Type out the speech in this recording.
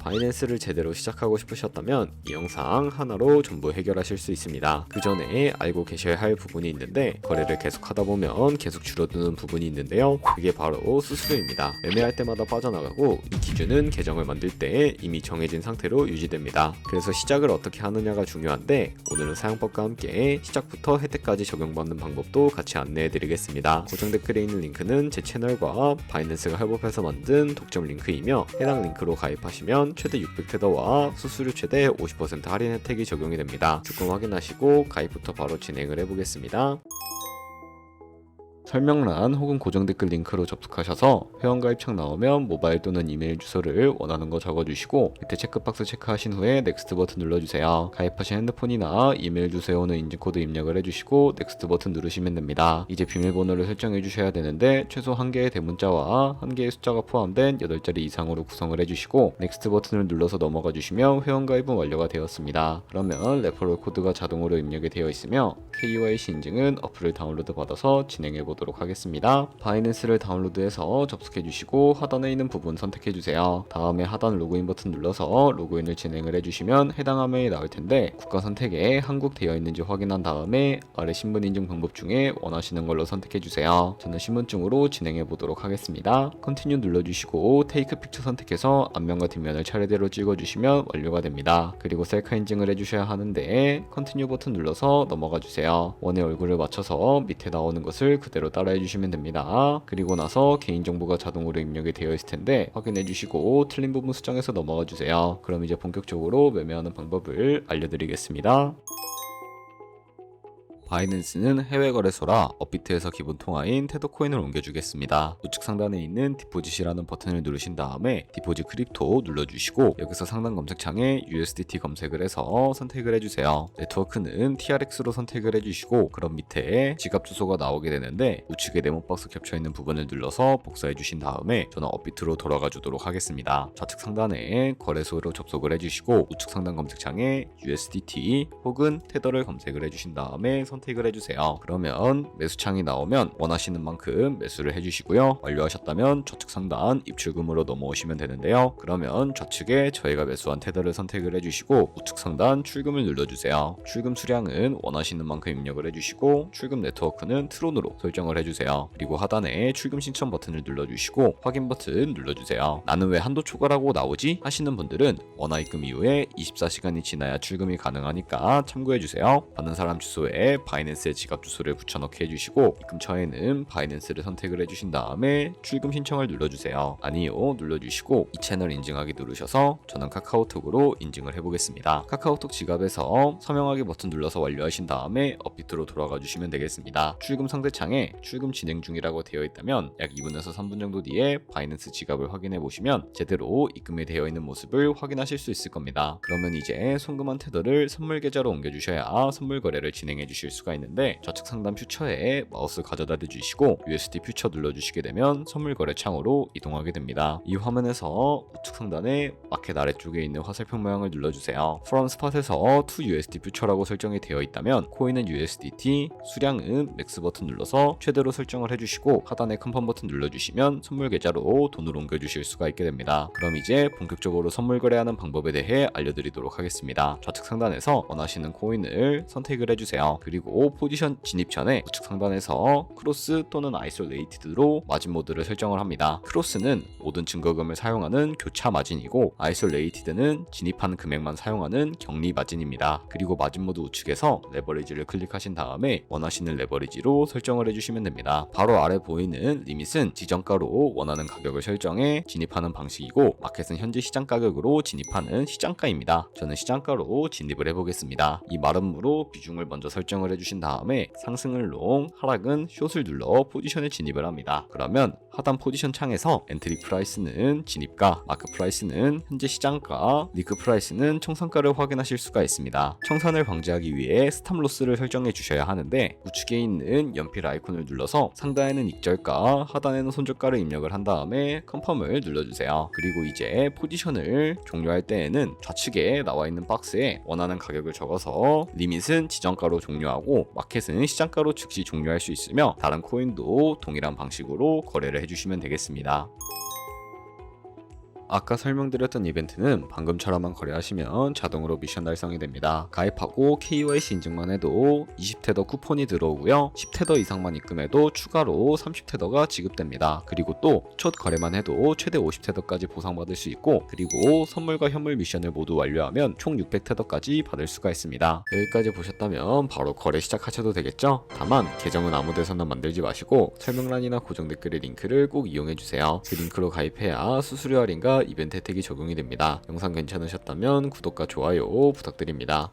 바이낸스를 제대로 시작하고 싶으셨다면 이 영상 하나로 전부 해결하실 수 있습니다. 그 전에 알고 계셔야 할 부분이 있는데, 거래를 계속 하다 보면 계속 줄어드는 부분이 있는데요. 그게 바로 수수료입니다. 매매할 때마다 빠져나가고, 이 기준은 계정을 만들 때 이미 정해진 상태로 유지됩니다. 그래서 시작을 어떻게 하느냐가 중요한데, 오늘은 사용법과 함께 시작부터 혜택까지 적용받는 방법도 같이 안내해 드리겠습니다. 고정 댓글에 있는 링크는 제 채널과 바이낸스가 협업해서 만든 독점 링크이며, 해당 링크로 가입하시면 최대 600테더와 수수료 최대 50% 할인 혜택이 적용이 됩니다. 조건 확인하시고 가입부터 바로 진행을 해보겠습니다. 설명란 혹은 고정 댓글 링크로 접속하셔서 회원가입창 나오면 모바일 또는 이메일 주소를 원하는 거 적어주시고, 밑에 체크박스 체크하신 후에 넥스트 버튼 눌러주세요. 가입하신 핸드폰이나 이메일 주소에 오는 인증코드 입력을 해주시고 넥스트 버튼 누르시면 됩니다. 이제 비밀번호를 설정해 주셔야 되는데, 최소 1개의 대문자와 1개의 숫자가 포함된 8자리 이상으로 구성을 해주시고 넥스트 버튼을 눌러서 넘어가 주시면 회원가입은 완료가 되었습니다. 그러면 레퍼럴 코드가 자동으로 입력이 되어 있으며 KYC 인증은 어플을 다운로드 받아서 진행해 보도록 하겠습니다. 바이낸스를 다운로드해서 접속해 주시고 하단에 있는 부분 선택해 주세요. 다음에 하단 로그인 버튼 눌러서 로그인을 진행을 해주시면 해당 화면이 나올 텐데, 국가 선택에 한국 되어 있는지 확인한 다음에 아래 신분 인증 방법 중에 원하시는 걸로 선택해 주세요. 저는 신분증으로 진행해 보도록 하겠습니다. 컨티뉴 눌러주시고 테이크 픽처 선택해서 앞면과 뒷면을 차례대로 찍어주시면 완료가 됩니다. 그리고 셀카 인증을 해주셔야 하는데 컨티뉴 버튼 눌러서 넘어가 주세요. 원의 얼굴을 맞춰서 밑에 나오는 것을 그대로 따라해 주시면 됩니다. 그리고 나서 개인정보가 자동으로 입력이 되어 있을 텐데 확인해 주시고 틀린 부분 수정해서 넘어가 주세요. 그럼 이제 본격적으로 매매하는 방법을 알려드리겠습니다. 바이낸스는 해외 거래소라 업비트에서 기본 통화인 테더코인을 옮겨주겠습니다. 우측 상단에 있는 디포짓이라는 버튼을 누르신 다음에 디포짓 크립토 눌러주시고, 여기서 상단 검색창에 USDT 검색을 해서 선택을 해주세요. 네트워크는 TRX로 선택을 해주시고, 그럼 밑에 지갑 주소가 나오게 되는데 우측에 네모박스 겹쳐있는 부분을 눌러서 복사해 주신 다음에 저는 업비트로 돌아가 주도록 하겠습니다. 좌측 상단에 거래소로 접속을 해주시고 우측 상단 검색창에 USDT 혹은 테더를 검색을 해주신 다음에 선택을 해주세요. 그러면 매수창이 나오면 원하시는 만큼 매수를 해주시고요. 완료하셨다면 좌측 상단 입출금으로 넘어오시면 되는데요. 그러면 좌측에 저희가 매수한 테더를 선택을 해주시고 우측 상단 출금을 눌러주세요. 출금 수량은 원하시는 만큼 입력을 해주시고 출금 네트워크는 트론으로 설정을 해주세요. 그리고 하단에 출금 신청 버튼을 눌러주시고 확인 버튼 눌러주세요. 나는 왜 한도 초과라고 나오지? 하시는 분들은 원화 입금 이후에 24시간이 지나야 출금이 가능하니까 참고해주세요. 받는 사람 주소에 바이낸스의 지갑 주소를 붙여넣기 해주시고 입금처에는 바이낸스를 선택을 해주신 다음에 출금 신청을 눌러주세요. 아니요 눌러주시고 이 채널 인증하기 누르셔서 저는 카카오톡으로 인증을 해보겠습니다. 카카오톡 지갑에서 서명하기 버튼 눌러서 완료하신 다음에 업비트로 돌아가 주시면 되겠습니다. 출금 상대창에 출금 진행 중이라고 되어 있다면 약 2분에서 3분 정도 뒤에 바이낸스 지갑을 확인해 보시면 제대로 입금이 되어 있는 모습을 확인하실 수 있을 겁니다. 그러면 이제 송금한 테더를 선물 계좌로 옮겨주셔야 선물 거래를 진행해 주실 수가 있는데, 좌측 상단 퓨처에 마우스 가져다 대주시고 USD 퓨처 눌러주시게 되면 선물 거래 창으로 이동하게 됩니다. 이 화면에서 우측 상단에 마켓 아래쪽에 있는 화살표 모양을 눌러주세요. From Spot에서 to USD 퓨처라고 설정이 되어 있다면 코인은 USDT, 수량은 맥스 버튼 눌러서 최대로 설정을 해주시고 하단에 컨펌 버튼 눌러주시면 선물 계좌로 돈을 옮겨주실 수가 있게 됩니다. 그럼 이제 본격적으로 선물 거래하는 방법에 대해 알려드리도록 하겠습니다. 좌측 상단에서 원하시는 코인을 선택을 해주세요. 그리고 포지션 진입 전에 우측 상단에서 크로스 또는 아이솔레이티드로 마진 모드를 설정을 합니다. 크로스는 모든 증거금을 사용하는 교차 마진이고, 아이솔레이티드는 진입한 금액만 사용하는 격리 마진입니다. 그리고 마진 모드 우측에서 레버리지를 클릭하신 다음에 원하시는 레버리지로 설정을 해주시면 됩니다. 바로 아래 보이는 리밋은 지정가로 원하는 가격을 설정해 진입하는 방식이고, 마켓은 현재 시장 가격으로 진입하는 시장가입니다. 저는 시장가로 진입을 해보겠습니다. 이 마름모로 비중을 먼저 설정을 해주신 다음에 상승은 롱, 하락은 숏을 눌러 포지션에 진입을 합니다. 그러면 하단 포지션 창에서 엔트리 프라이스는 진입가, 마크 프라이스는 현재 시장가, 리크 프라이스는 청산가를 확인하실 수가 있습니다. 청산을 방지하기 위해 스탑 로스를 설정해 주셔야 하는데, 우측에 있는 연필 아이콘을 눌러서 상단에는 익절가, 하단에는 손절가를 입력을 한 다음에 컨펌을 눌러주세요. 그리고 이제 포지션을 종료할 때에는 좌측에 나와 있는 박스에 원하는 가격을 적어서 리밋은 지정가로 종료하고 마켓은 시장가로 즉시 종료할 수 있으며, 다른 코인도 동일한 방식으로 거래를 해주시면 되겠습니다. 아까 설명드렸던 이벤트는 방금처럼만 거래하시면 자동으로 미션 달성이 됩니다. 가입하고 KYC 인증만 해도 20테더 쿠폰이 들어오고요. 10테더 이상만 입금해도 추가로 30테더가 지급됩니다. 그리고 또 첫 거래만 해도 최대 50테더까지 보상받을 수 있고, 그리고 선물과 현물 미션을 모두 완료하면 총 600테더까지 받을 수가 있습니다. 여기까지 보셨다면 바로 거래 시작하셔도 되겠죠? 다만 계정은 아무 데서나 만들지 마시고 설명란이나 고정 댓글의 링크를 꼭 이용해주세요. 그 링크로 가입해야 수수료 할인과 이벤트 혜택이 적용이 됩니다. 영상 괜찮으셨다면 구독과 좋아요 부탁드립니다.